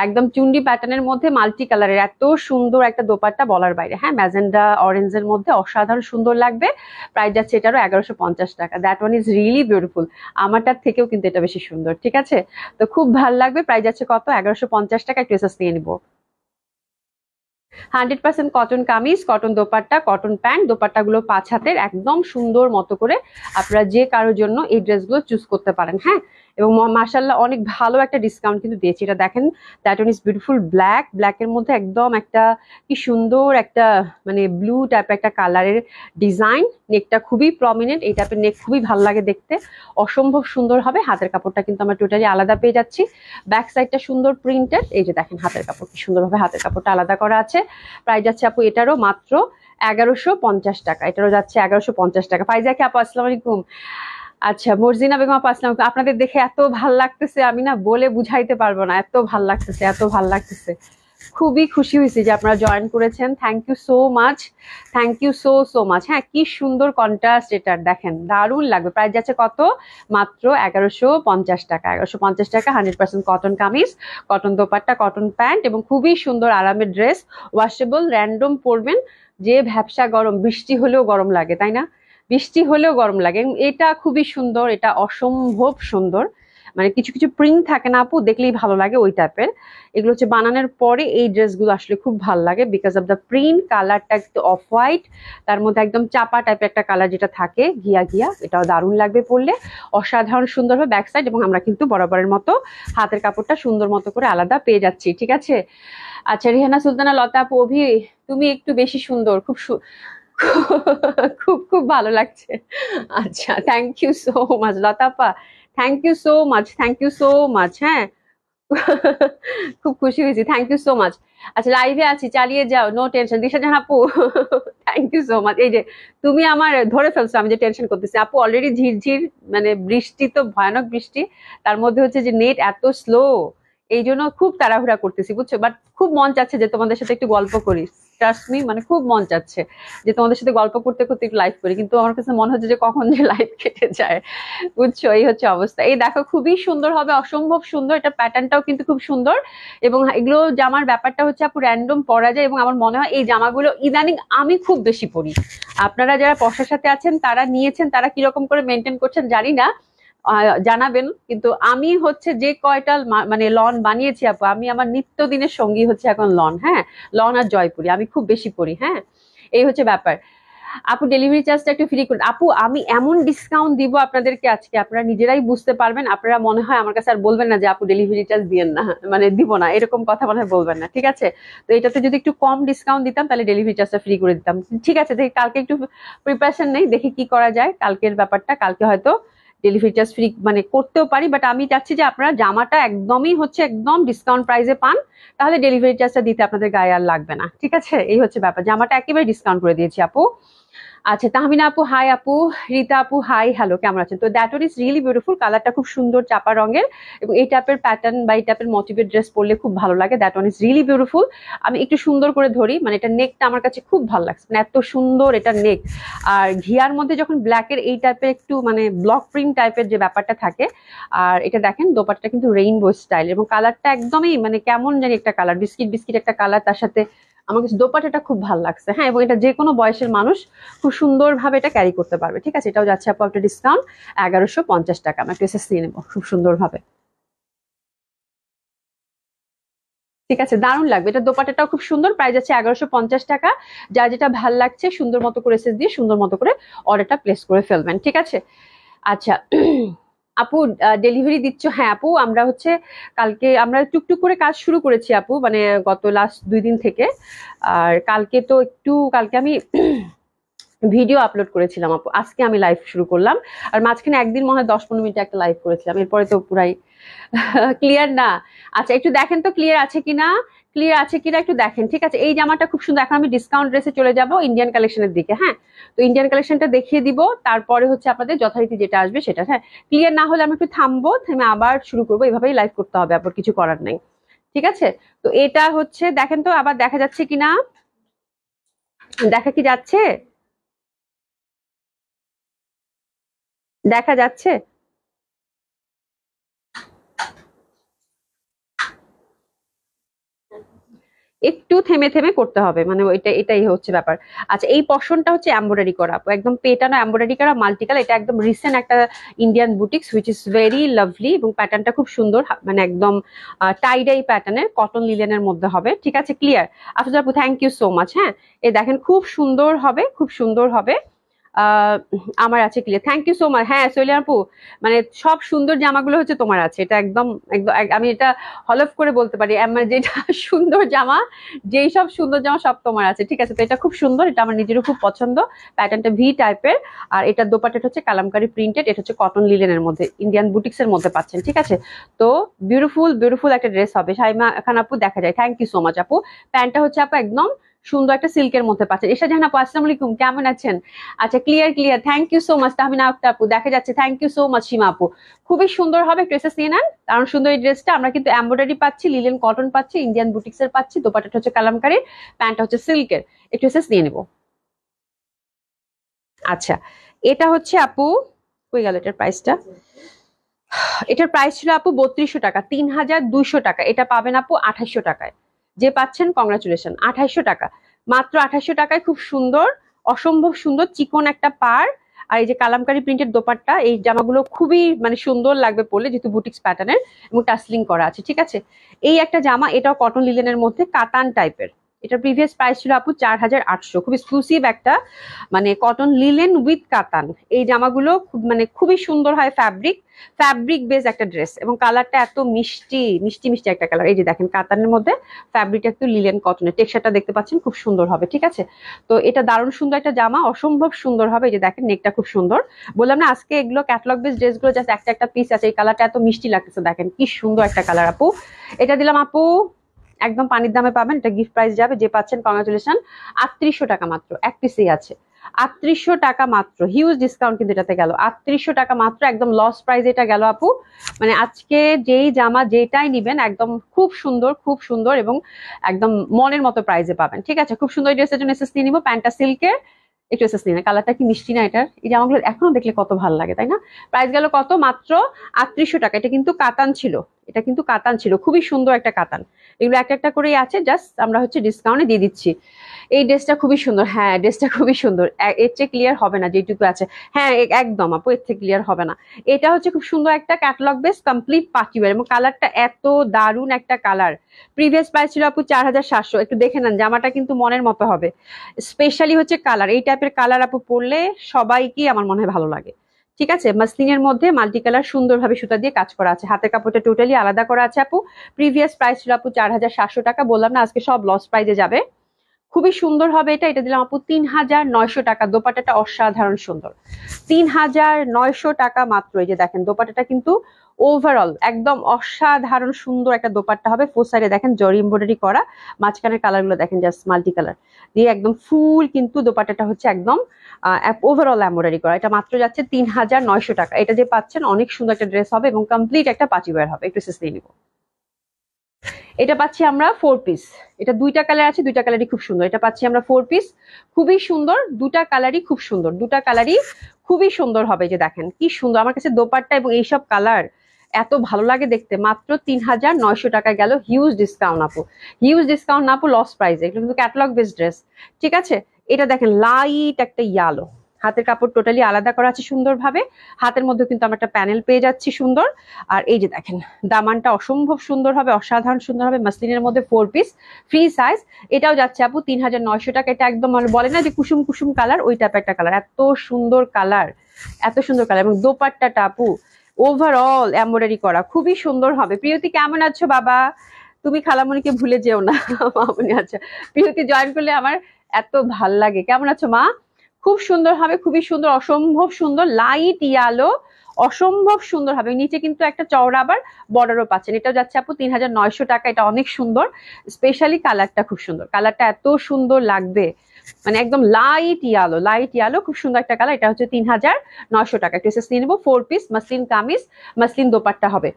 একদম চুন্ডি প্যাটার্নের মধ্যে মাল্টি কালারের, এত সুন্দর একটা দোপাট্টা বলার বাইরে। হ্যাঁ, ম্যাজেন্ডা অরেঞ্জের মধ্যে অসাধারণ সুন্দর লাগবে। প্রাইস যাচ্ছে এটারও 1150 টাকা। That one is really beautiful, আমারটার থেকেও কিন্তু এটা বেশি সুন্দর। ঠিক আছে, তো খুব ভাল লাগবে। প্রাইস যাচ্ছে কত, 1150 টাকা। একটু এসএস নিয়ে নিবো। 100% cotton kameez, cotton dupatta, cotton pant. Dupatta গুলো 5 হাতের, একদম সুন্দর মতো করে আপনারা যে কারোর জন্য এই ড্রেসগুলো চুজ করতে পারেন। হ্যাঁ, এবং মার্শাল্লাহ অনেক ভালো একটা ডিসকাউন্ট কিন্তু দিয়েছি। এটা দেখেন, that one is beautiful black, ব্ল্যাকের মধ্যে একদম একটা কি সুন্দর একটা মানে ব্লু টাইপের একটা কালারের ডিজাইন। নেকটা খুবই প্রমিনেন্ট, এই টাইপের নেক খুবই ভালো লাগে দেখতে, অসম্ভব সুন্দর হবে। হাতের কাপড়টা কিন্তু আমরা টোটালি আলাদা পেয়ে যাচ্ছি। ব্যাক সাইডটা সুন্দর প্রিন্টেড, এই যে দেখেন হাতের কাপড় কি সুন্দরভাবে হাতের কাপড়টা আলাদা করা আছে। প্রাইস যাচ্ছে আপু এটারও মাত্র 1150 টাকা। এটারও যাচ্ছে 1150 টাকা। ফাইজা কি আপু আসসালামু আলাইকুম। আচ্ছা, মর্জিনা বেগম আপু আসসালামু আলাইকুম। আপনাদের দেখে এত ভাল লাগতেছে, আমি না বলে বুঝাইতে পারবো না, এত ভাল লাগতেছে, এত ভাল লাগতেছে। খুবই খুশি হয়েছি যে আপনারা জয়েন করেছেন, thank you so much, thank you so so much. হ্যাঁ, কি সুন্দর কন্ট্রাস্ট এটার, দেখেন দারুণ লাগবে। প্রাইস যাচ্ছে কত, মাত্র 1150 টাকা। 1150 টাকা, 100% cotton kameez, cotton dupatta, cotton pant, এবং খুবই সুন্দর আরামের ড্রেস। ওয়াশেবল, র্যান্ডম পরবেন, যে ভ্যাপসা গরম, বৃষ্টি হলেও গরম লাগে, তাই না? বৃষ্টি হলেও গরম লাগে। এটা খুবই সুন্দর, এটা অসম্ভব সুন্দর, মানে কিছু কিছু প্রিন্ট থাকে না আপু, দেখলেই ভালো লাগে ওই টাইপের। এগুলো হচ্ছে বানানোর পরে এই ড্রেসগুলো আসলে খুব ভালো লাগে বিকজ অফ দ্য প্রিন্ট, কালারটা একটু অফ হোয়াইট, তার মধ্যে একদম চাপা টাইপের একটা কালার যেটা থাকে ঘিয়া ঘিয়া, এটাও দারুণ লাগবে পরলে, অসাধারণ সুন্দর হবে ব্যাক সাইড। এবং আমরা কিন্তু বরাবরের মতো হাতের কাপড়টা সুন্দর মতো করে আলাদা পেয়ে যাচ্ছি, ঠিক আছে। আচ্ছা রিহানা সুলতানা, লতা আপু, অভি, তুমি একটু বেশি সুন্দর, খুব খুব ভালো লাগছে। আচ্ছা থ্যাংক ইউ সো মাচ লতাপা, thank you so much, thank you so much. হ্যাঁ খুব খুশি হয়েছি, থ্যাংক ইউ সো মাচ। আচ্ছা লাইভে আছি, চালিয়ে যাও, নো টেনশন। দিশা জাহান আপু থ্যাংক ইউ সো মাচ। এই যে তুমি আমার ধরে ফেলছো আমি যে টেনশন করতেছি আপু, অলরেডি ঝিরঝির মানে বৃষ্টি, তো ভয়ানক বৃষ্টি, তার মধ্যে হচ্ছে যে নেট এত স্লো, এই জন্য খুব তাড়াহুড়া করতেছি বুঝছো। বাট খুব মন চাচ্ছে যে তোমাদের সাথে একটু গল্প করি, ট্রাস্ট মি, মানে খুব মন চাচ্ছে যে তোমাদের সাথে গল্প করতে করতে একটু লাইভ করি, কিন্তু আমার কাছে মনে হচ্ছে যে কখন যে লাইভ কেটে যায়, বুঝছো, এই হচ্ছে অবস্থা। এই দেখো খুবই সুন্দর হবে, অসম্ভব সুন্দর, এটা প্যাটার্নটাও কিন্তু খুব সুন্দর। এবং এগুলো জামার ব্যাপারটা হচ্ছে আপু র্যান্ডম পরা যায়, এবং আমার মনে হয় এই জামাগুলো ইদানিং আমি খুব বেশি পরি। আপনারা যারা পশার সাথে আছেন, তারা নিয়েছেন, তারা কিরকম করে মেনটেন করছেন জানি না, জানাবেন। কিন্তু আমি হচ্ছে যে কয়টা মানে লন বানিয়েছি আপু, আমি আমার নিত্যদিনের সঙ্গী হচ্ছে এখন লন। হ্যাঁ লন আর জয়পুরি আমি খুব বেশি পরি। হ্যাঁ এই হচ্ছে ব্যাপার। আপু ডেলিভারি চার্জটা একটু ফ্রি করুন আপু, আমি এমন ডিসকাউন্ট দিব আপনাদেরকে আজকে, আপনারা নিজেরাই বুঝতে পারবেন। আপনারা মনে হয় আমার কাছে আর বলবেন না যে আপু ডেলিভারি চার্জ দিয়েন না, মানে দিব না, এরকম কথা মনে হয় বলবেন না, ঠিক আছে। তো এটাতে যদি একটু কম ডিসকাউন্ট দিতাম তাহলে ডেলিভারি চার্জটা ফ্রি করে দিতাম, ঠিক আছে। দেখি কালকে একটু প্রিপারেশন নেই, দেখি কি করা যায় কালকের ব্যাপারটা, কালকে হয়তো ডেলিভারি চার্জ ফ্রি মানে করতেও পারি। বাট আমি চাচ্ছি যে আপনারা জামাটা একদমই হচ্ছে একদম ডিসকাউন্ট প্রাইসে পান, তাহলে ডেলিভারি চার্জটা দিতে আপনাদের গায়ে আর লাগবে না, ঠিক আছে। এই হচ্ছে ব্যাপার, জামাটা একেবারে ডিসকাউন্ট করে দিয়েছি আপু। আচ্ছা তাহমিনা আপু হাই, আপু রীতা আপু হাই, হ্যালো, কেমন আছেন? তো that one is really beautiful, কালারটা খুব সুন্দর চাপা রঙের, এবং এই টাইপের প্যাটার্ন বা এই টাইপের মোটিভেট ড্রেস পরলে খুব ভালো লাগে। That one is really beautiful. আমি একটু সুন্দর করে ধরি, মানে এটা নেকটা আমার কাছে খুব ভালো লাগছে, মানে এত সুন্দর এটা নেক। আর ঘিয়ার মধ্যে যখন ব্ল্যাকের এই টাইপের একটু মানে ব্লক প্রিন্ট টাইপের যে ব্যাপারটা থাকে, আর এটা দেখেন দোপাট্টাটা কিন্তু রেইনবো স্টাইল, এবং কালারটা একদমই মানে কেমন জানি একটা কালার, বিস্কিট বিস্কিট একটা কালার, তার সাথে আমার কাছে দোপাট্টাটা খুব ভালো লাগছে। হ্যাঁ এবং এটা যে কোনো বয়সের মানুষ খুব সুন্দরভাবে এটা ক্যারি করতে পারবে, ঠিক আছে। এটাও যাচ্ছে আপু একটা ডিসকাউন্ট 1150 টাকা, আমি একটা এসএস নিয়ে নেবো খুব সুন্দরভাবে, ঠিক আছে। দারুণ লাগবে, এটা দোপাট্টাটাও খুব সুন্দর, প্রাইস আছে 1150 টাকা। যার যেটা ভাল লাগছে সুন্দর মতো করে এসএস দিয়ে সুন্দর মতো করে অর্ডারটা প্লেস করে ফেলবেন, ঠিক আছে। আচ্ছা আপু ডেলিভারি দিচ্ছ? হ্যাঁ আপু, আমরা হচ্ছে কালকে আমরা টুকটুক করে কাজ শুরু করেছি আপু, মানে গত লাস্ট 2 দিন থেকে। আর কালকে তো একটু, কালকে আমি ভিডিও আপলোড করেছিলাম আপু, আজকে আমি লাইভ শুরু করলাম। আর মাঝখানে একদিন মনে হয় 10-15 মিনিট একটা লাইভ করেছিলাম, এরপরে তো পুরাই ক্লিয়ার না। আচ্ছা একটু দেখেন তো ক্লিয়ার আছে কিনা, ক্লিয়ার আছে কিনা একটু দেখেন, ঠিক আছে। এই জামাটা খুব সুন্দর, এখন আমি ডিসকাউন্ট ড্রেসে চলে যাব ইন্ডিয়ান কালেকশনের দিকে। হ্যাঁ তো ইন্ডিয়ান কালেকশনটা দেখিয়ে দিব, তারপরে হচ্ছে আপনাদের যথারীতি যেটা আসবে সেটা। হ্যাঁ ক্লিয়ার না হলে আমি একটু থামবো, থেমে আবার শুরু করবো, এভাবেই লাইভ করতে হবে, আবার কিছু করার নেই, ঠিক আছে। তো এটা হচ্ছে দেখেন তো আবার দেখা যাচ্ছে কিনা, দেখা কি যাচ্ছে, দেখা যাচ্ছে? একটু থেমে থেমে করতে হবে, মানে এটাই হচ্ছে ব্যাপার। আচ্ছা এই পশনটা হচ্ছে এমব্রয়ডারি করা, একদম পেটানো এমব্রয়ডারি করা মাল্টিকালার, এটা একদম রিসেন্ট একটা Indian boutiques which is very lovely, এবং প্যাটার্নটা খুব সুন্দর, মানে একদম টাই ডাই প্যাটার্নের কটন লিলেনের মধ্যে হবে, ঠিক আছে। ক্লিয়ার আফজাল আপু, থ্যাংক ইউ সো মাচ। হ্যাঁ এই দেখেন খুব সুন্দর হবে, খুব সুন্দর হবে। আহ আমার আছে clear, thank you so much. হ্যাঁ সৈলি আপু, মানে সব সুন্দর জামাগুলো হচ্ছে তোমার আছে, এটা একদম একদম আমি এটা হলফ করে বলতে পারি, আমার যেটা সুন্দর জামা, যেই সব সুন্দর জামা সব তোমার আছে, ঠিক আছে। তো এটা খুব সুন্দর, এটা আমার নিজেরও খুব পছন্দ, প্যাটার্নটা ভি টাইপের। আর এটা দোপাট্টাটা হচ্ছে কালামকারী প্রিন্টেড, এটা হচ্ছে কটন লিলেনের মধ্যে, ইন্ডিয়ান বুটিক্স এর মধ্যে পাচ্ছেন, ঠিক আছে। তো বিউটিফুল বিউটিফুল একটা ড্রেস হবে। শাইমা খান আপু দেখা যায়, থ্যাংক ইউ সো মাচ আপু। প্যান্টটা হচ্ছে আপু একদম সুন্দর একটা সিল্কের মধ্যে পাচ্ছেন। এসা জাহান আপু আসসালামু আলাইকুম, কেমন আছেন? আচ্ছা clear clear, thank you so much. Tahmina Akter আপু দেখা যাচ্ছে, thank you so much. Sima আপু খুবই সুন্দর হবে, ড্রেসেস নিয়ে নেন, কারণ সুন্দর এই ড্রেসটা। আমরা কিন্তু এমব্রয়ডারি পাচ্ছি, লিলেন কটন পাচ্ছি, ইন্ডিয়ান বুটিক্স এর পাচ্ছি, দোপাট্টাটা হচ্ছে কালামকারী, প্যান্টটা হচ্ছে সিল্কের, একটু ড্রেসেস নিয়ে নেবো। আচ্ছা এটা হচ্ছে আপু, কই গেল এটার প্রাইসটা, এটার প্রাইস ছিল আপু 3200 টাকা, 3200 টাকা, এটা পাবেন আপু 2800 টাকায়। যে পাচ্ছেন কংগ্রাচুলেশন, 2800 টাকা, মাত্র 2800 টাকায় খুব সুন্দর, অসম্ভব সুন্দর চিকন একটা পার। আর এই যে কালামকারী প্রিন্টের দোপাট্টা, এই জামাগুলো খুবই মানে সুন্দর লাগবে পরলে, যেহেতু বুটিক্স প্যাটার্নের এবং টাসলিং করা আছে। ঠিক আছে, এই একটা জামা, এটাও কটন লিলেনের মধ্যে কাতান টাইপের। এটার প্রিভিয়াস প্রাইস ছিল আপু 4800। খুব এক্সক্লুসিভ একটা মানে কটন লিলেন উইথ কাতান। এই জামাগুলো মানে খুবই সুন্দর হয়, ফ্যাব্রিক বেস একটা ড্রেস, এবং কালারটা এত মিষ্টি মিষ্টি মিষ্টি একটা কালার। এই যে দেখেন কাতানের মধ্যে ফ্যাব্রিকটা একটু লিলেন কটনের, টেক্সচারটা দেখতে পাচ্ছেন খুব সুন্দর হবে। ঠিক আছে, তো এটা দারুণ সুন্দর একটা জামা, অসম্ভব সুন্দর হবে। এই যে দেখেন নেকটা খুব সুন্দর। বললাম না আজকে এগুলো ক্যাটালগ বেস ড্রেসগুলো জাস্ট একটা একটা পিস আছে। এই কালারটা এত মিষ্টি লাগতেছে, দেখেন কি সুন্দর একটা কালার আপু। এটা দিলাম আপু একদম পানির দামে পাবেন, এটা গিফট প্রাইস যাবে, যে পাচ্ছেন কংগ্রাচুলেশন। 3800 টাকা মাত্র, এক পিসেই আছে। 3800 টাকা মাত্র, হিউজ ডিসকাউন্ট কিন্তু এটাতে গেল। 3800 টাকা মাত্র, একদম লস প্রাইস এটা গেল আপু। মানে আজকে যেই জামা যেটাই নিবেন একদম খুব সুন্দর এবং একদম মনের মতো প্রাইসে পাবেন। ঠিক আছে, খুব সুন্দর ড্রেসের জন্য এসএস নিয়ে নিবো, প্যান্টটা সিল্কের, একটু এসএস নিয়ে। কালারটা কি মিষ্টি না এটার, এই জামাগুলো এখনো দেখলে কত ভালো লাগে তাই না। প্রাইস গেল কত, মাত্র 3800 টাকা। এটা কিন্তু কাতান ছিল, এটা কিন্তু কাতান ছিল, খুবই সুন্দর একটা কাতান। এগুলো একটা একটা করেই আছে, জাস্ট আমরা হচ্ছে ডিসকাউন্টে দিয়ে দিচ্ছি। এই ড্রেসটা খুবই সুন্দর, হ্যাঁ ড্রেসটা খুবই সুন্দর, এর চেয়ে ক্লিয়ার হবে না যেটুকু আছে। হ্যাঁ একদম আপু, এর থেকে ক্লিয়ার হবে না। এটা হচ্ছে খুব সুন্দর একটা ক্যাটালগ বেস কমপ্লিট পার্টিওয়ার, এবং কালারটা এত দারুণ একটা কালার। প্রিভিয়াস প্রাইস ছিল আপু 4700। একটু দেখে নেন, জামাটা কিন্তু মনের মতো হবে। স্পেশালি হচ্ছে কালার, এই টাইপের কালার আপু পরলে সবাইকেই আমার মনে হয় ভালো লাগে। ঠিক আছে, মাসলিনের মধ্যে মাল্টি কালার সুন্দরভাবে সুতা দিয়ে কাজ করা আছে, হাতের কাপড়টা টোটালি আলাদা করা আছে আপু। প্রিভিয়াস প্রাইস ছিল আপু 4700 টাকা। বললাম না আজকে সব লস প্রাইজে যাবে। খুবই সুন্দর হবে এটা। এটা দিলাম আপু 3900 টাকা। দোপাট্টাটা অসাধারণ সুন্দর, 3900 টাকা মাত্র। এই যে দেখেন দোপাট্টাটা কিন্তু ওভারঅল একদম অসাধারণ সুন্দর একটা দোপাট্টা হবে। ফোর সাইডে দেখেন জরি এমব্রয়ডারি করা, মাঝখানের কালার গুলো দেখেন জাস্ট মাল্টি কালার দিয়ে একদম ফুল, কিন্তু দোপাট্টাটা হচ্ছে একদম ওভারঅল এমব্রয়ডারি করা। এটা মাত্র যাচ্ছে 3900 টাকা। এটা যে পাচ্ছেন অনেক সুন্দর একটা ড্রেস হবে এবং কমপ্লিট একটা পার্টি ওয়্যার হবে। একটু শেষ দিয়ে নিব। এটা পাচ্ছি আমরা 4 পিস, এটা দুইটা কালার আছে, দুইটা কালারই খুব সুন্দর। এটা পাচ্ছি আমরা 4 পিস, খুবই সুন্দর, দুটা কালারই খুব সুন্দর, দুটা কালারই খুবই সুন্দর হবে। যে দেখেন কি সুন্দর, আমার কাছে দোপাট্টা এবং এইসব কালার এত ভালো লাগে দেখতে। মাত্র 3900 টাকা গেল, হিউজ ডিসকাউন্ট আপু, হিউজ ডিসকাউন্ট না আপু, লস প্রাইসে। এগুলো কিন্তু ক্যাটালগ বেস ড্রেস। ঠিক আছে, এটা দেখেন লাইট একটা ইয়ালো, হাতের কাপড় টোটালি আলাদা করা আছে সুন্দরভাবে। হাতের মধ্যে কিন্তু আমরা একটা প্যানেল পেয়ে যাচ্ছি সুন্দর। আর এই যে দেখেন দামানটা অসম্ভব সুন্দর হবে, অসাধারণ সুন্দর হবে। মাসলিনের মধ্যে 4 পিস, ফ্রি সাইজ। এটাও যাচ্ছে আপু 3900 টাকা। এটা একদম মানে বলে না যে কুসুম কুসুম কালার, ওই টাইপের একটা কালার, এত সুন্দর কালার, এত সুন্দর কালার। এবং দোপাট্টাটা আপু ওভারঅল এমব্রয়ডারি করা, খুবই সুন্দর হবে। প্রিয়তি কেমন আছো বাবা? তুমি খালামণিকে ভুলে যেও না। মামনি আচ্ছা, প্রিয়তি জয়েন করলে আমার এত ভাল লাগে। কেমন আছো মা? খুব সুন্দর হবে, খুবই সুন্দর, অসম্ভব সুন্দর, লাইট ইয়ালো, অসম্ভব সুন্দর হবে। নিচে কিন্তু একটা চওড়া আবার বর্ডারও পাচ্ছেন। এটাও যাচ্ছে আপু 3900 টাকা। এটা অনেক সুন্দর, স্পেশালি কালারটা খুব সুন্দর, কালারটা এত সুন্দর লাগবে, মানে একদম লাইট ইয়ালো, লাইট ইয়ালো, খুব সুন্দর একটা কালার। এটা হচ্ছে 3900 টাকা। একটা নিয়ে নেবো, 4 piece, muslin kameez, muslin dupatta হবে।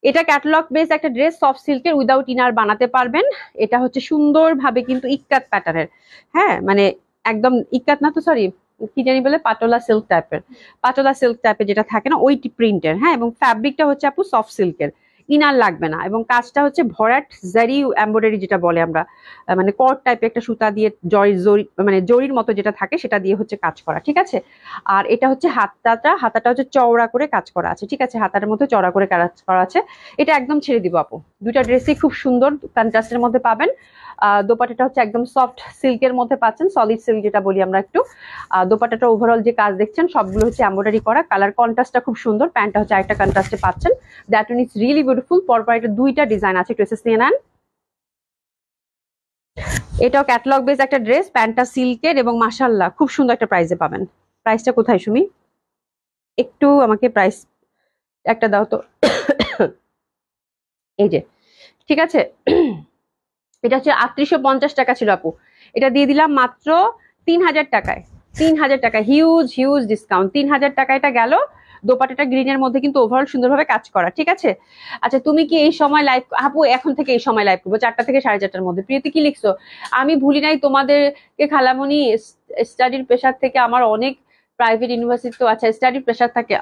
এটা ক্যাটালগ বেস একটা ড্রেস, সফট সিল্কের, উইদাউট ইনার বানাতে পারবেন। এটা হচ্ছে সুন্দরভাবে কিন্তু ইক্কাত প্যাটার্নের, হ্যাঁ মানে একদম ইক্কাত না তো, সরি কি জানি বলে, পাটোলা সিল্ক টাইপের, পাটোলা সিল্ক টাইপের যেটা থাকে না ওই প্রিন্টের, হ্যাঁ। এবং ফ্যাব্রিকটা হচ্ছে আপু সফট সিল্কের, ইনার লাগবে না। এবং কাজটা হচ্ছে ভরাট জারি এমব্রয়ডারি যেটা বলে আমরা, মানে কট টাইপের একটা সুতা দিয়ে জরি মানে জরির মতো যেটা থাকে সেটা দিয়ে হচ্ছে কাজ করা। ঠিক আছে, আর এটা হচ্ছে হাতাটা হচ্ছে চওড়া করে কাজ করা আছে। ঠিক আছে, হাতার মধ্যে চওড়া করে কাজ করা আছে। এটা একদম ছেড়ে দিব আপু, দুইটা ড্রেসই খুব সুন্দর কন্ট্রাস্টের মধ্যে পাবেন। দোপাট্টাটা হচ্ছে একদম সফট সিল্কের মধ্যে পাচ্ছেন, সলিড সিল্ক যেটা বলি আমরা একটু। দোপাট্টাটা ওভারঅল যে কাজ দেখছেন সবগুলো হচ্ছে এমব্রয়ডারি করা, কালার কন্ট্রাস্টটা খুব সুন্দর। প্যান্টটা হচ্ছে আরেকটা কন্ট্রাস্টে পাচ্ছেন, that one is really beautiful. পরপর এটা দুইটা ডিজাইন আছে, ড্রেসেস নিয়ে নেন। এটাও ক্যাটালগ বেস একটা ড্রেস, প্যান্টটা সিল্কের এবং মাশাআল্লাহ খুব সুন্দর একটা প্রাইসে পাবেন। প্রাইসটা কোথায় সুমি? একটু আমাকে প্রাইস একটা দাও তো। এই যে, ঠিক আছে, এটা হচ্ছে 3850 টাকা ছিল আপু, এটা দিয়ে দিলাম মাত্র 3000 টাকায়। 3000 টাকা, হিউজ হিউজ ডিসকাউন্ট। 3000 টাকা এটা গেল। দোপাট্টাটা গ্রিনের মধ্যে কিন্তু ওভারঅল সুন্দরভাবে কাজ করা। ঠিক আছে, আচ্ছা তুমি কি এই সময় লাইভ? আপু এখন থেকে এই সময় লাইভ করবো, 4টা থেকে 4:30টার মধ্যে। প্রিয়তি কি লিখছো? আমি ভুলি নাই তোমাদেরকে খালামণি, স্টাডির প্রেশার থেকে আমার অনেক প্রাইভেট ইউনিভার্সিটি তো আচ্ছা স্টাডি প্রেশার থাকে,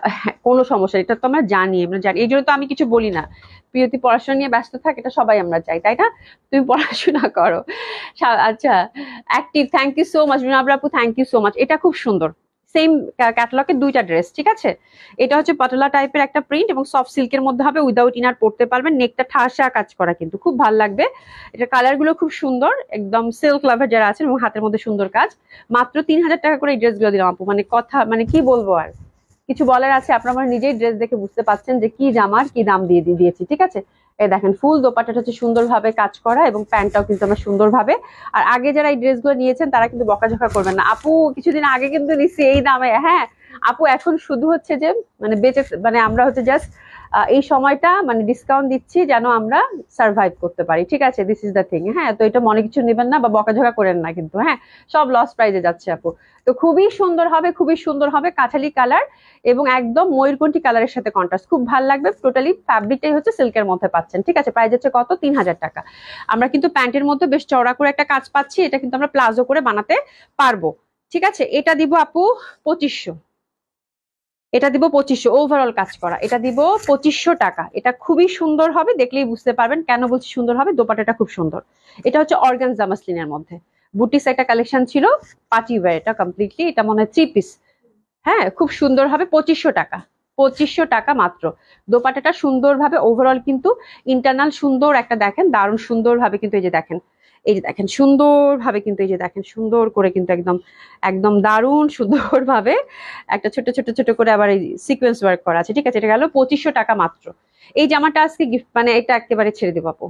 কোনো সমস্যা, এটা তো আমরা জানি, এই জন্য তো আমি কিছু বলি না। প্রিয়তি পড়াশোনা নিয়ে ব্যস্ত থাকে, এটা সবাই আমরা চাই, তাই না? তুমি পড়াশোনা করো। আচ্ছা active, thank you so much. আপু থ্যাংক ইউ সো মাচ। এটা খুব সুন্দর, সেম ক্যাটালগের দুইটা ড্রেস, ঠিক আছে। এটা হচ্ছে পাটোলা টাইপের একটা প্রিন্ট এবং সফট সিল্কের মধ্যে হবে, উইদাউট ইনার পড়তে পারবেন। নেকটা ঠাসা কাজ করা, কিন্তু খুব ভালো লাগবে। এটা কালার গুলো খুব সুন্দর, একদম সিল্ক লাভার যারা আছেন, এবং হাতের মধ্যে সুন্দর কাজ। মাত্র 3000 টাকা করে এই ড্রেসগুলো দিলাম আপু, মানে কথা মানে কি বলবো আর, কিছু বলার আছে? আপনারা আমার নিজেই ড্রেস দেখে বুঝতে পাচ্ছেন যে কি জামার কি দাম দিয়েছি, ঠিক আছে। এই দেখেন ফুল দোপাট্টাটা হচ্ছে সুন্দরভাবে কাজ করা, এবং প্যান্টটাও কিন্তু আমরা সুন্দরভাবে। আর আগে যারা এই ড্রেসগুলো নিয়েছেন তারা কিন্তু বকাঝকা করবেন না আপু, কিছুদিন আগে কিন্তু নিচ্ছি এই দামে। হ্যাঁ আপু, এখন শুধু হচ্ছে যে মানে বেঁচে, মানে আমরা হচ্ছে জাস্ট এই সময়টা মানে ডিসকাউন্ট দিচ্ছি যেন আমরা সার্ভাইভ করতে পারি, ঠিক আছে। This is the thing. হ্যাঁ, তো এটা মনে কিছু নেবেন না বা বকাঝকা করেন না কিন্তু, হ্যাঁ সব লস প্রাইজে যাচ্ছে আপু। তো খুবই সুন্দর হবে, খুবই সুন্দর হবে, কাঁঠালি কালার এবং একদম ময়ূরকণ্ঠী কালারের সাথে কন্ট্রাস্ট, খুব ভালো লাগবে। টোটালি ফ্যাব্রিকটাই হচ্ছে সিল্কের মধ্যে পাচ্ছেন, ঠিক আছে। প্রাইস হচ্ছে কত? 3000 টাকা। আমরা কিন্তু প্যান্টের মধ্যে বেশ চওড়া করে একটা কাজ পাচ্ছি, এটা কিন্তু আমরা প্লাজো করে বানাতে পারবো, ঠিক আছে। এটা দিব আপু 2500, এটা দিব 2500 ওভারঅল কাজ করা, এটা দিব 2500 টাকা। এটা খুবই সুন্দর হবে, দেখলেই বুঝতে পারবেন কেন বলছি সুন্দর হবে। দোপাট্টাটা খুব সুন্দর। এটা হচ্ছে অর্গানজা মাসলিনের মধ্যে বুটিস একটা কালেকশন ছিল, পার্টি ওয়্যার, এটা কমপ্লিটলি, এটা মনে হয় 3 পিস। হ্যাঁ, খুব সুন্দর হবে, 2500 টাকা, 2500 টাকা মাত্র। দোপাট্টাটা সুন্দরভাবে ওভারঅল কিন্তু ইন্টারনাল সুন্দর একটা দেখেন, দারুণ সুন্দরভাবে কিন্তু এই যে দেখেন, এই যে দেখেন সুন্দরভাবে কিন্তু এই যে দেখেন সুন্দর করে কিন্তু একদম একদম দারুণ সুন্দরভাবে একটা ছোট ছোট ছোট করে আবার এই সিকোয়েন্স ওয়ার্ক করা আছে, ঠিক আছে। এটা গেল 2500 টাকা মাত্র। এই জামাটা আজকে গিফট, মানে এটা একেবারে ছেড়ে দেবো আপু,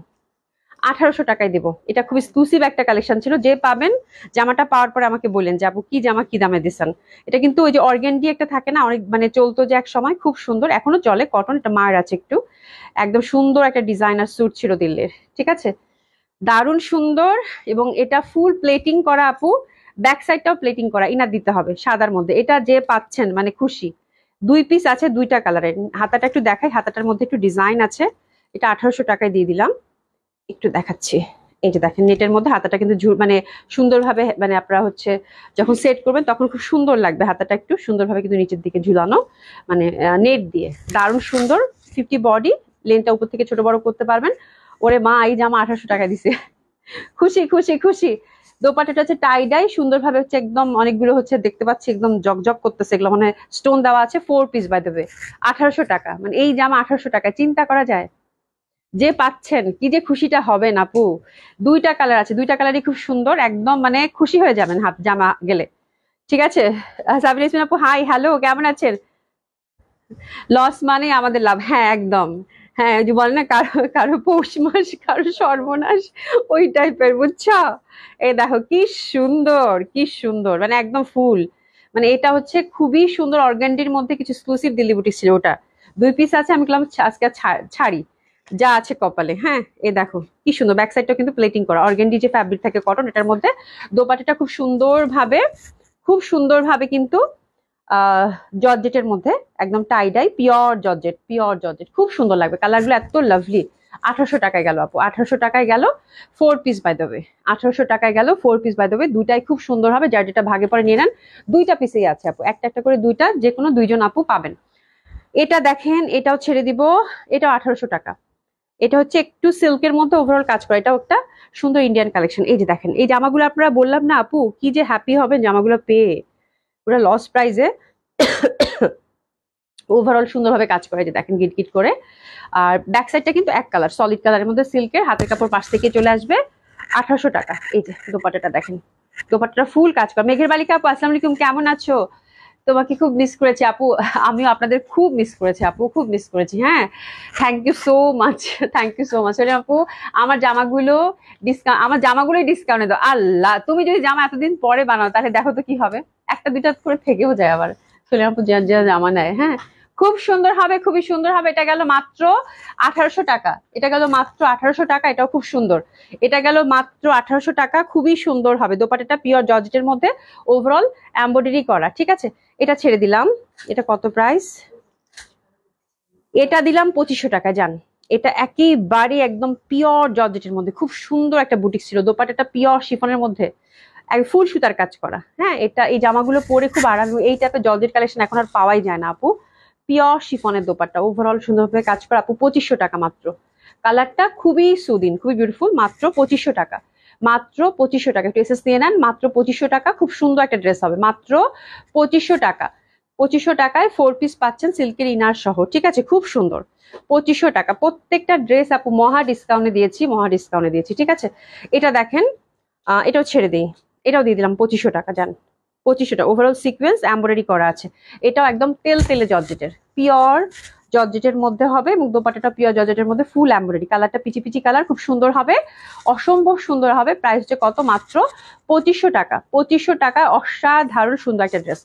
1800 টাকায় দেবো। এটা খুব এক্সক্লুসিভ একটা কালেকশন ছিল, যে পাবেন জামাটা পাওয়ার পরে আমাকে বললেন যে আপু কি জামা, কি দামে দিচ্ছেন। এটা কিন্তু ওই যে অর্গ্যান্ডি একটা থাকে না, অনেক মানে চলতো যে এক সময়, খুব সুন্দর, এখনো চলে, কটন, এটা মার আছে একটু, একদম সুন্দর একটা ডিজাইনার স্যুট ছিল দিল্লির, ঠিক আছে। দারুণ সুন্দর, এবং এটা ফুল প্লেটিং করা আপু, ব্যাক সাইডটাও প্লেটিং করা, ইনার দিতে হবে সাদার মধ্যে। এটা যে পাচ্ছেন মানে খুশি। 2 পিস আছে, 2টা কালারের। হাতাটা একটু দেখাই, হাতাটার মধ্যে একটু ডিজাইন আছে। এটা 1800 টাকায় দিয়ে দিলাম, একটু দেখাচ্ছি। এই যে দেখেন নেটের মধ্যে হাতাটা কিন্তু মানে সুন্দরভাবে, মানে আপনারা হচ্ছে যখন সেট করবেন তখন খুব সুন্দর লাগবে। হাতাটা একটু সুন্দরভাবে কিন্তু নিচের দিকে ঝুলানো, মানে নেট দিয়ে, দারুণ সুন্দর। 50 বডি, লেনটা উপর থেকে ছোট বড় করতে পারবেন। ওরে মা, এই জামা 1800 টাকা দিছে, খুশি খুশি খুশি। দোপাট্টাটা হচ্ছে টাই ডাই সুন্দরভাবে হচ্ছে একদম, অনেকগুলো হচ্ছে দেখতে পাচ্ছি একদম জকজক করতেছে, এগুলো মানে স্টোন দেওয়া আছে। 4 পিস বাই দেবে, 1800 টাকা। মানে এই জামা 1800 টাকা, চিন্তা করা যায়? যে পাচ্ছেন কি যে খুশিটা হবেন আপু। 2টা কালার আছে, 2টা কালারই খুব সুন্দর, একদম মানে খুশি হয়ে যাবেন হাত জামা গেলে, ঠিক আছে। সাবিনা ইসমিন আপু হাই, হ্যালো, কেমন আছেন? লস মানে আমাদের লাভ, হ্যাঁ একদম। হ্যাঁ, যে বলে না কারো কারো পৌষ মাস কারো সর্বনাশ, ওই টাইপের, বুঝছো। এই দেখো কি সুন্দর, কি সুন্দর, মানে একদম ফুল। মানে এটা হচ্ছে খুবই সুন্দর, অর্গান্ডির মধ্যে কিছু এক্সক্লুসিভ দিল্লি বুটিক ছিল, ওটা 2 পিস আছে। আমি বললাম আজকে ছাড়ি যা আছে কপালে। হ্যাঁ, এই দেখো কি সুন্দর, ব্যাক সাইডটা কিন্তু প্লেটিং করা, অর্গান্ডি যে ফ্যাব্রিক থাকে কটন, এটার মধ্যে দোপাট্টাটা খুব সুন্দরভাবে কিন্তু জর্জেটের মধ্যে, একদম টাই die pure georgette, pure georgette, খুব সুন্দর লাগবে। কালারগুলো এত লাভলি। 1800 টাকায় গেল আপু, 1800 টাকায় গেল 4 পিস বাই দেবে, 1800 টাকায় গেল 4 পিস বাই দেবে। দুইটাই খুব সুন্দর হবে, যার যেটা ভাগে পরে নিয়ে নেন। 2টা পিসেই আছে আপু, একটা একটা করে 2টা, যে কোনো 2জন আপু পাবেন। এটা দেখেন, এটাও ছেড়ে দিব, এটাও 1800 টাকা। এটা হচ্ছে একটু সিল্কের মধ্যে ওভারঅল কাজ করা, এটাও একটা সুন্দর ইন্ডিয়ান কালেকশন। এই যে দেখেন এই জামাগুলো, আপনারা বললাম না আপু কি যে হ্যাপি হবেন জামাগুলো পেয়ে, পুরো লস প্রাইজে। ওভারঅল সুন্দরভাবে কাজ করে, যে দেখেন গিট গিট করে। আর ব্যাক সাইডটা কিন্তু এক কালার, সলিড কালারের মধ্যে সিল্কের, হাতের কাপড় পাশ থেকে চলে আসবে। 1800 টাকা। এই যে দোপাট্টাটা দেখেন, দোপাট্টাটা ফুল কাজ করা। মেঘের বালিকা আপু আসসালামু আলাইকুম, কেমন আছো? তোমাকে খুব মিস করেছি আপু, আমিও আপনাদের খুব মিস করেছি আপু, খুব মিস করেছি। হ্যাঁ, thank you so much, thank you so much. আপু আমার জামাগুলোই ডিসকাউন্টে দাও। আল্লাহ, তুমি যদি জামা এতদিন পরে বানাও তাহলে দেখো তো কি হবে, একটা দুইটা করে থেকেও যায় আবার। চলে আপু যা যা জামা নেয়, হ্যাঁ খুব সুন্দর হবে, খুবই সুন্দর হবে। এটা গেল মাত্র 1800 টাকা, এটা গেল মাত্র 1800 টাকা। এটাও খুব সুন্দর, এটা গেল মাত্র 1800 টাকা, খুবই সুন্দর হবে। দোপাট্টাটা পিওর জর্জেটের মধ্যে ওভারঅল এমব্রয়ডারি করা, ঠিক আছে। এটা ছেড়ে দিলাম, এটা কত প্রাইস? এটা দিলাম 2500 টাকা। যান, এটা একেবারে একদম পিওর জর্জেটের মধ্যে খুব সুন্দর একটা বুটিক ছিল। দোপাট্টাটা পিওর শিফনের মধ্যে ফুল সুতার কাজ করা। হ্যাঁ, এটা এই জামাগুলো পরে খুব আরাম। এই টাইপের জর্জেট কালেকশন এখন আর পাওয়াই যায় না আপু। পিওর শিফনের দোপাট্টা, ওভারঅল সুন্দরভাবে কাজ করা আপু, 2500 টাকা মাত্র। কালারটা খুবই সুদিন, খুবই বিউটিফুল, মাত্র 2500 টাকা। মাত্র 2500 টাকা। একটু এসএস নিয়ে নেন, মাত্র 2500 টাকা। খুব সুন্দর একটা ড্রেস হবে, মাত্র 2500 টাকা। 2500 টাকায় 4 পিস পাচ্ছেন সিল্কের ইনার সহ, ঠিক আছে, খুব সুন্দর। 2500 টাকা প্রত্যেকটা ড্রেস আপু, মহা ডিসকাউন্টে দিয়েছি, মহা ডিসকাউন্টে দিয়েছি, ঠিক আছে। এটা দেখেন, এটাও ছেড়ে দিই, এটাও দিয়ে দিলাম 2500 টাকা। যান, 2500 টাকা। ওভারঅল সিকোয়েন্স এমব্রয়ডারি করা আছে। এটাও একদম তেল তেলে জর্জেটের, পিওর জর্জেটের মধ্যে হবে এবং দোপাট্টাটা পিওর জর্জেটের মধ্যে ফুল এমব্রয়ডারি। কালারটা পিচি পিচি কালার, খুব সুন্দর হবে, অসম্ভব সুন্দর হবে। প্রাইস হচ্ছে কত? মাত্র 2500 টাকা। 2500 টাকা, অসাধারণ সুন্দর একটা ড্রেস।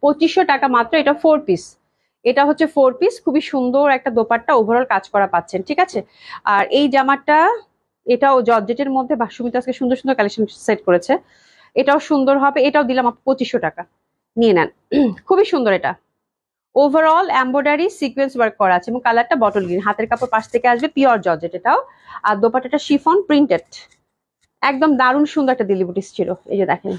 2500 টাকা মাত্র। এটা 4 পিস, এটা হচ্ছে 4 পিস, খুবই সুন্দর একটা দোপাট্টা, ওভারঅল কাজ করা পাচ্ছেন, ঠিক আছে। আর এই জামাটা, এটাও জর্জেটের মধ্যে সুমিতা আজকে সুন্দর সুন্দর কালেকশন সেট করেছে। এটাও সুন্দর হবে, এটাও দিলাম 2500 টাকা, নিয়ে নেন। খুবই সুন্দর। এটা ওভারঅল এমব্রয়ডারি সিকোয়েন্স ওয়ার্ক করা আছে এবং কালারটা বটল গ্রিন। হাতের কাপড় পাশ থেকে আসবে, পিওর জর্জেট এটাও। আর দোপাট্টাটা শিফন প্রিন্টেড, একদম দারুণ সুন্দর একটা দিল্লি বুটিস ছিল। এই যে দেখেন,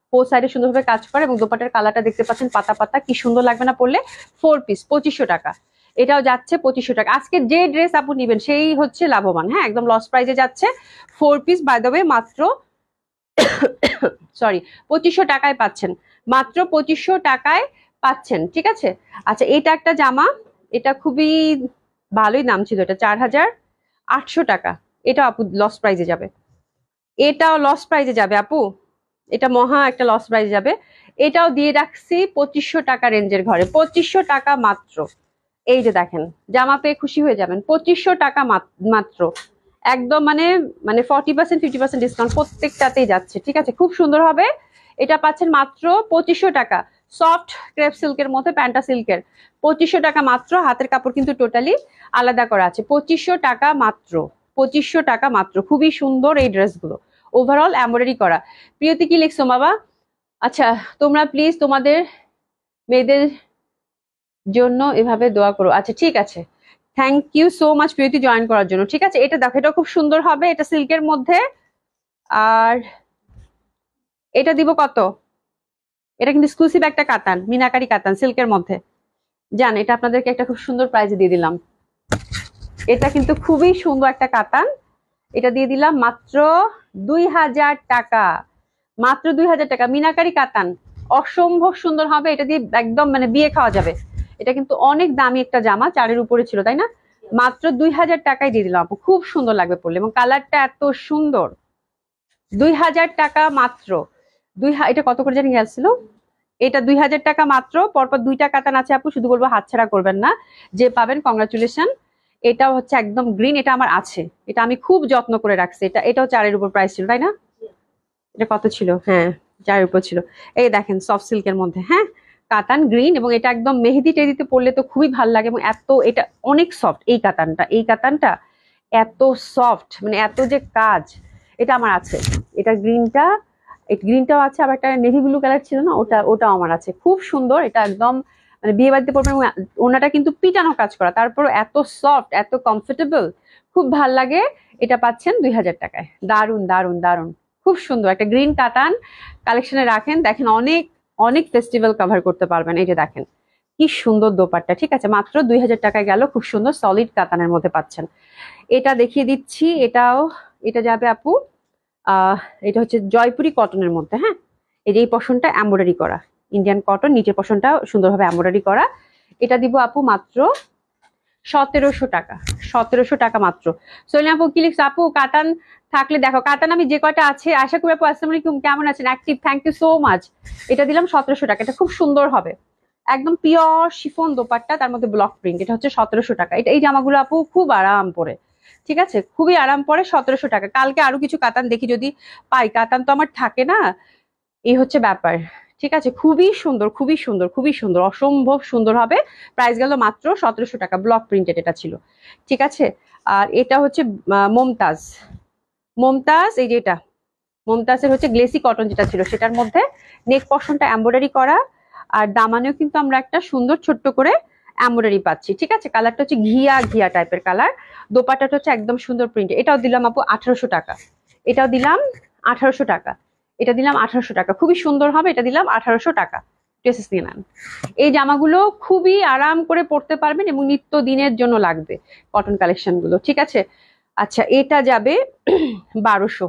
ফোর সাইডে সুন্দরভাবে কাজ করে এবং দোপাট্টার কালারটা দেখতে পাচ্ছেন, পাতা পাতা, কি সুন্দর লাগবে না পরলে। 4 পিস 2500 টাকা, এটাও যাচ্ছে 2500 টাকা। আজকে যে ড্রেস আপু নিবেন সেই হচ্ছে লাভবান, হ্যাঁ, একদম লস প্রাইজে যাচ্ছে। 4 পিস বাই দ্য ওয়ে মাত্র সরি 2500 টাকায় পাচ্ছেন, মাত্র 2500 টাকায় পাচ্ছেন, ঠিক আছে। আচ্ছা, এটা একটা জামা, এটা খুবই ভালোই দাম ছিল, এটা 4800 টাকা। এটা আপু লস প্রাইজে যাবে, এটাও লস প্রাইজে যাবে আপু, এটা মহা একটা লস প্রাইজে যাবে। এটাও দিয়ে রাখছি 2500 টাকা রেঞ্জের ঘরে, 2500 টাকা মাত্র। এই যে দেখেন, জামা পেয়ে খুশি হয়ে যাবেন, 2500 টাকা মাত্র। একদম মানে মানে 40% 50% ডিসকাউন্ট প্রত্যেকটাতেই যাচ্ছে, ঠিক আছে, খুব সুন্দর হবে। এটা পাচ্ছেন মাত্র 2500 টাকা। সফট ক্রেপ সিল্কের মধ্যে, প্যান্টা সিল্কের, 2500 টাকা মাত্র। হাতের কাপড় কিন্তু টোটালি আলাদা করা আছে। 2500 টাকা মাত্র, 2500 টাকা মাত্র। খুবই সুন্দর এই ড্রেসগুলো, ওভারঅল এমব্রয়ডারি করা। প্রিয়তি কি লিখছো বাবা? আচ্ছা, তোমরা প্লিজ তোমাদের মেয়েদের জন্য এভাবে দোয়া করো। আচ্ছা ঠিক আছে, thank you so much Priyoti join করার জন্য, ঠিক আছে। এটা দেখো, এটা খুব সুন্দর হবে, এটা সিল্কের মধ্যে। আর এটা দিব কত? এটা কিন্তু এক্সক্লুসিভ একটা কাতান, মিনাকারি কাতান সিল্কের মধ্যে। জান, এটা আপনাদেরকে একটা খুব সুন্দর প্রাইজে দিয়ে দিলাম। এটা কিন্তু খুবই সুন্দর একটা কাতান, এটা দিয়ে দিলাম মাত্র 2000 টাকা, মাত্র 2000 টাকা। মিনাকারি কাতান, অসম্ভব সুন্দর হবে, এটা দিয়ে একদম মানে বিয়ে খাওয়া যাবে। এটা কিন্তু অনেক দামি একটা জামা, 4-এর উপরে ছিল, তাই না? মাত্র 2000 টাকায় দিয়ে দিলাম আপু, খুব সুন্দর লাগবে পরলে এবং কালারটা এত সুন্দর। 2000 টাকা মাত্র। এটা কত করে জানি গেছিল? এটা 2000 টাকা মাত্র। পরপর 2টা কাতান আছে আপু, শুধু বলবো হাতছাড়া করবেন না, যে পাবেন কংগ্রাচুলেশন। এটাও হচ্ছে একদম গ্রিন, এটা আমার আছে, এটা আমি খুব যত্ন করে রাখছি। এটাও 4-এর উপর প্রাইস ছিল, তাই না? এটা কত ছিল? হ্যাঁ, 4-এর উপর ছিল। এই দেখেন, সফট সিল্কের মধ্যে, হ্যাঁ, কাতান গ্রিন, এবং এটা একদম মেহেদি টেদিতে পরলে তো খুবই ভালো লাগে এবং এত এটা অনেক সফট। এই কাতানটা এত সফট, মানে এত যে কাজ। এটা আমার আছে, এটা গ্রিনটাও আছে, আবার একটা নেভি ব্লু কালার ছিল না, ওটাও আমার আছে। খুব সুন্দর, এটা একদম মানে বিয়ে বাড়িতে পরবেন। ওনাটা কিন্তু পিটানো কাজ করা, তারপর এত সফট, এত কমফোর্টেবল, খুব ভাল লাগে। এটা পাচ্ছেন 2000 টাকায়। দারুন দারুন দারুন, খুব সুন্দর একটা গ্রিন কাতান কালেকশনে রাখেন। দেখেন, অনেক অনেক ফেস্টিভ্যাল কভার করতে পারবেন। এই যে দেখেন কি সুন্দর দোপাট্টা, ঠিক আছে, মাত্র 2000 টাকায় গেল। খুব সুন্দর সলিড কাতানের মধ্যে পাচ্ছেন। এটা দেখিয়ে দিচ্ছি, এটা যাবে আপু, এটা হচ্ছে জয়পুরি কটনের মধ্যে, হ্যাঁ। এই যে এই পশনটা এমব্রয়ডারি করা, ইন্ডিয়ান কটন, নিচের পশনটা সুন্দরভাবে এমব্রয়ডারি করা। এটা দিব আপু মাত্র 1700 টাকা, 1700 টাকা মাত্র। সোনিয়া আপু কি লিখছে? আপু কাতান থাকলে দেখো, কাতান আমি যে কয়টা আছে, আশা করি আপু আসসালামু আলাইকুম, কেমন আছেন? Active, thank you so much. এটা দিলাম 1700 টাকা, এটা খুব সুন্দর হবে, একদম পিওর শিফন দোপাট্টা, তার মধ্যে ব্লক প্রিন্ট। এটা হচ্ছে 1700 টাকা। এই জামাগুলো আপু খুব আরাম পরে, ঠিক আছে, খুবই আরাম পরে। 1700 টাকা। কালকে আরো কিছু কাতান দেখি যদি পাই, কাতান তো আমার থাকে না, এই হচ্ছে ব্যাপার, ঠিক আছে। খুবই সুন্দর, খুবই সুন্দর, খুবই সুন্দর, অসম্ভব সুন্দর হবে। প্রাইস গেল মাত্র 1700 টাকা, ব্লক প্রিন্টেড এটা ছিল, ঠিক আছে। আর এটা হচ্ছে মমতাজ, মমতাজ, এই যে এটা মমতাজের হচ্ছে গ্লেসি কটন যেটা ছিল, সেটার মধ্যে নেক পশনটা এমব্রয়ডারি করা, আর দামানেও কিন্তু আমরা একটা সুন্দর ছোট্ট করে এমব্রয়ডারি পাচ্ছি, ঠিক আছে। কালারটা হচ্ছে ঘিয়া ঘিয়া টাইপের কালার। দোপাট্টাটা হচ্ছে একদম সুন্দর প্রিন্ট। এটাও দিলাম আপু 1800 টাকা, এটাও দিলাম 1800 টাকা, এটা দিলাম 1800 টাকা। খুবই সুন্দর হবে, এটা দিলাম 1800 টাকা। ড্রেসেস নিয়ে নেন। এই জামাগুলো খুবই আরাম করে পরতে পারবেন এবং নিত্য দিনের জন্য লাগবে কটন কালেকশন গুলো, ঠিক আছে। আচ্ছা, এটা যাবে 1200,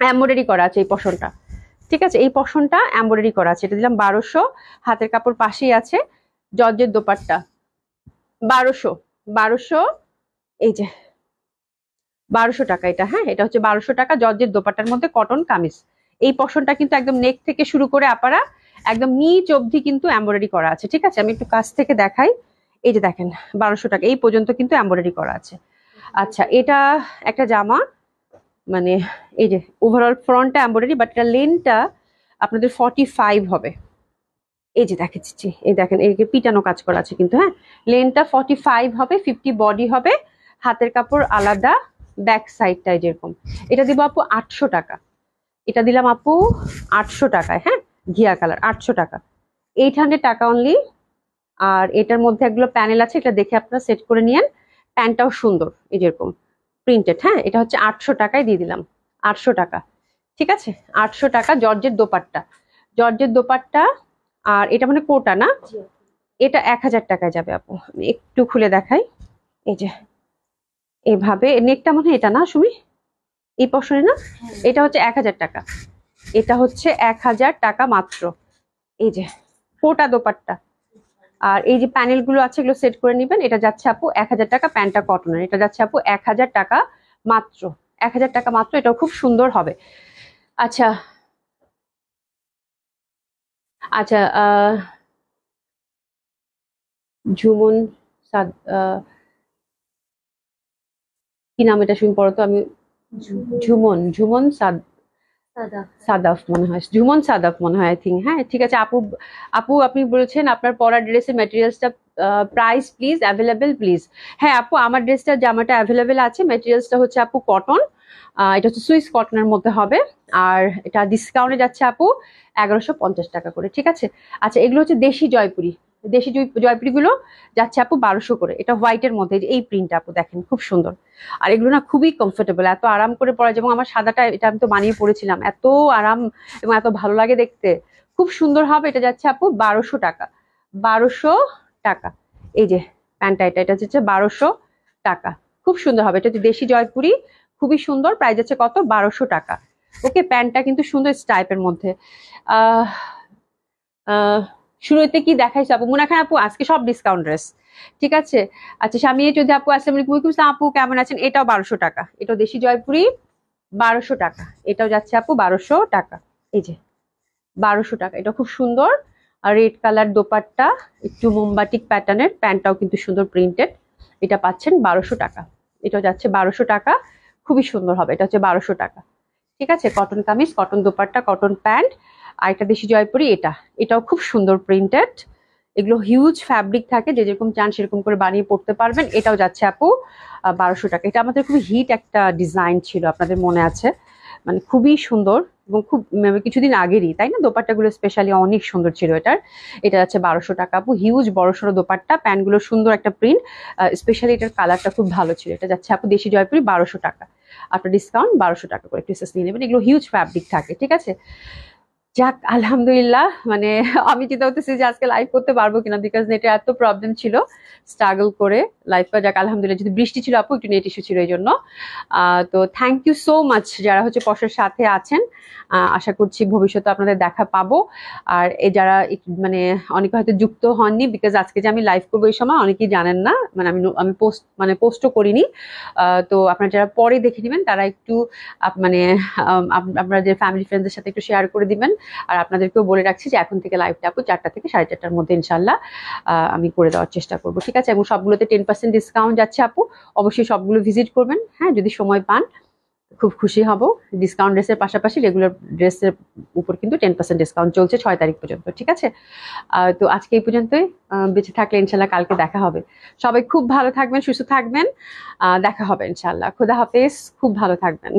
এমব্রয়ডারি করা আছে এই পশনটা, ঠিক আছে, এই পশনটা এমব্রয়ডারি করা আছে, এটা দিলাম 1200। হাতের কাপড় পাশেই আছে, জর্জের দোপাট্টা 1200, 1200, এই যে 1200 টাকা এটা। হ্যাঁ, এটা হচ্ছে 1200 টাকা, জর্জের দোপাট্টার মধ্যে কটন কামিজ। এই পশনটা কিন্তু একদম নেক থেকে শুরু করে আপারা একদম নিচ অবধি কিন্তু এমব্রয়ডারি করা আছে, ঠিক আছে। আমি একটু কাছ থেকে দেখাই, এই যে দেখেন 1200 টাকা এই পর্যন্ত কিন্তু এমব্রয়ডারি করা আছে। আচ্ছা, এটা একটা জামা, মানে এই যে ওভারঅল ফ্রন্টটা এমব্রয়ডারি, বাট এটা লেনটা আপনাদের 45 হবে। এই যে দেখাচ্ছি, এই দেখেন এই পিটানো কাজ করা আছে কিন্তু, হ্যাঁ, লেনটা 45 হবে, 50 বডি হবে, হাতের কাপড় আলাদা, ব্যাক সাইডটা যেরকম। এটা দিব আপু 800 টাকা, এটা দিলাম আপু 800 টাকায়, হ্যাঁ, ঘিয়া কালার 800 টাকা, 800 টাকা অনলি। আর এটার মধ্যে একগুলো প্যানেল আছে, এটা দেখে আপনারা সেট করে নিয়েন। প্যান্টটাও সুন্দর, এই যেরকম প্রিন্টেড, হ্যাঁ, এটা হচ্ছে 800 টাকায় দিয়ে দিলাম, 800 টাকা, ঠিক আছে, 800 টাকা। জর্জের দোপাট্টা, জর্জের দোপাট্টা, আর এটা মানে কোটা না, এটা 1000 টাকায় যাবে আপু। আমি একটু খুলে দেখাই, এই যে এভাবে নেকটা মনে হয় এটা না সুমি, এই পশনে না, এটা হচ্ছে 1000 টাকা, এটা হচ্ছে 1000 টাকা মাত্র। এই যে কোটা দোপাট্টা, আর এই যে প্যানেল গুলো আছে এগুলো সেট করে নিবেন। এটা যাচ্ছে আপু 1000 টাকা, প্যান্টটা কটনের, এটা যাচ্ছে আপু 1000 টাকা মাত্র, 1000 টাকা মাত্র। এটাও খুব সুন্দর হবে। আচ্ছা আচ্ছা, ঝুমন সাদ, কি নাম এটা শুনি পড়ো তো, আমি ঝুমন, ঝুমন সাদাফ মনে হয়, ঝুমন সাদাফ মনে হয়, আই থিঙ্ক। হ্যাঁ, ঠিক আছে আপু। আপু আপনি বলেছেন আপনার পরা ড্রেসের ম্যাটেরিয়ালসটা, প্রাইস প্লিজ, অ্যাভেলেবেল প্লিজ। হ্যাঁ আপু, আমার ড্রেসটা জামাটা অ্যাভেলেবেল আছে, ম্যাটেরিয়ালসটা হচ্ছে আপু কটন, এটা হচ্ছে সুইস কটনের মধ্যে হবে, আর এটা ডিসকাউন্টে যাচ্ছে আপু 1150 টাকা করে, ঠিক আছে। আচ্ছা, এগুলো হচ্ছে দেশি জয়পুরি, দেশি জয়পুরি গুলো যাচ্ছে আপু 1200 করে। এটা হোয়াইটের মধ্যে, এই প্রিন্টটা আপু দেখেন খুব সুন্দর, আর এগুলো না খুবই কমফোর্টেবল, এত আরাম করে পরা, যেমন আমার সাদাটা এটা আমি তো বানিয়ে পড়েছিলাম, এত আরাম এবং এত ভালো লাগে দেখতে, খুব সুন্দর হবে। এটা যাচ্ছে আপু 1200 টাকা, 1200 টাকা। এই যে প্যান্টটা, এটা এটা হচ্ছে 1200 টাকা, খুব সুন্দর হবে। এটা হচ্ছে দেশি জয়পুরি, খুবই সুন্দর, প্রাইস আছে কত, 1200 টাকা। ওকে, প্যান্টটা কিন্তু সুন্দর টাইপের মধ্যে। আহ আহ শুরুতে কি দেখাইছে আপু, মুনা খান আপু আজকে সব ডিসকাউন্ট ড্রেস, ঠিক আছে। আচ্ছা, স্বামী যদি আপু, আসসালামু আলাইকুম, ওয়ালাইকুম আসসালাম আপু, কেমন আছেন? এটাও 1200 টাকা, এটাও দেশি জয়পুরি, 1200 টাকা, এটাও যাচ্ছে আপু 1200 টাকা। এই যে 1200 টাকা, এটা খুব সুন্দর। আর রেড কালার দোপাট্টা, একটু মোমবাটিক প্যাটার্নের, প্যান্টটাও কিন্তু সুন্দর প্রিন্টেড, এটা পাচ্ছেন 1200 টাকা, এটাও যাচ্ছে 1200 টাকা, খুবই সুন্দর হবে। এটা হচ্ছে 1200 টাকা, ঠিক আছে। Cotton kameez, cotton dupatta, cotton pant, আর একটা দেশি জয়পুরি, এটাও খুব সুন্দর প্রিন্টেড। এগুলো হিউজ ফ্যাব্রিক থাকে, যে যেরকম চান সেরকম করে বানিয়ে পড়তে পারবেন। এটাও যাচ্ছে আপু 1200 টাকা। এটা আমাদের খুবই হিট একটা ডিজাইন ছিল, আপনাদের মনে আছে, মানে খুবই সুন্দর এবং খুব কিছুদিন আগেরই, তাই না? দোপাট্টাগুলো স্পেশালি অনেক সুন্দর ছিল এটার। এটা যাচ্ছে 1200 টাকা আপু, হিউজ বড়সড় দোপাট্টা, প্যান্টগুলো সুন্দর একটা প্রিন্ট, স্পেশালি এটার কালারটা খুব ভালো ছিল। এটা যাচ্ছে আপু দেশি জয়পুরি 1200 টাকা, আপনার ডিসকাউন্ট 1200 টাকা করে পিসেস নিয়ে নেবেন। এগুলো হিউজ ফ্যাব্রিক থাকে, ঠিক আছে। যাক আলহামদুলিল্লাহ, মানে আমি চিন্তা করতেছি যে আজকে লাইভ করতে পারবো কিনা, বিকজ নেটে এত প্রবলেম ছিল, স্ট্রাগল করে লাইভ করা। যাক আলহামদুলিল্লাহ, যদি বৃষ্টি ছিল আপু, একটু নেট ইস্যু ছিল এই জন্য। তো থ্যাংক ইউ সো মাচ যারা হচ্ছে পশের সাথে আছেন, আশা করছি ভবিষ্যতে আপনাদের দেখা পাবো। আর যারা মানে অনেকে হয়তো যুক্ত হননি, বিকজ আজকে যে আমি লাইভ করবো এই সময় অনেকেই জানেন না, মানে আমি পোস্টও করিনি। তো আপনারা যারা পরে দেখে নেবেন তারা একটু মানে আপনারা যে ফ্যামিলি ফ্রেন্ডদের সাথে একটু শেয়ার করে দিবেন। আর আপনাদেরকেও বলে রাখছি যে এখন থেকে লাইভটা আপু 4টা থেকে 4:30টার মধ্যে ইনশাল্লাহ আমি করে দেওয়ার চেষ্টা করবো, ঠিক আছে। এবং সবগুলোতে 10% ডিসকাউন্ট যাচ্ছে আপু, অবশ্যই সবগুলো ভিজিট করবেন, হ্যাঁ, যদি সময় পান, খুব খুশি হব। ডিসকাউন্ট ড্রেসের পাশাপাশি রেগুলার ড্রেসের উপর কিন্তু 10% ডিসকাউন্ট চলছে 6 তারিখ পর্যন্ত, ঠিক আছে। তো আজকে এই পর্যন্তই, বেঁচে থাকলে ইনশাল্লাহ কালকে দেখা হবে। সবাই খুব ভালো থাকবেন, সুস্থ থাকবেন, দেখা হবে ইনশাল্লাহ। খোদা হাফেজ, খুব ভালো থাকবেন।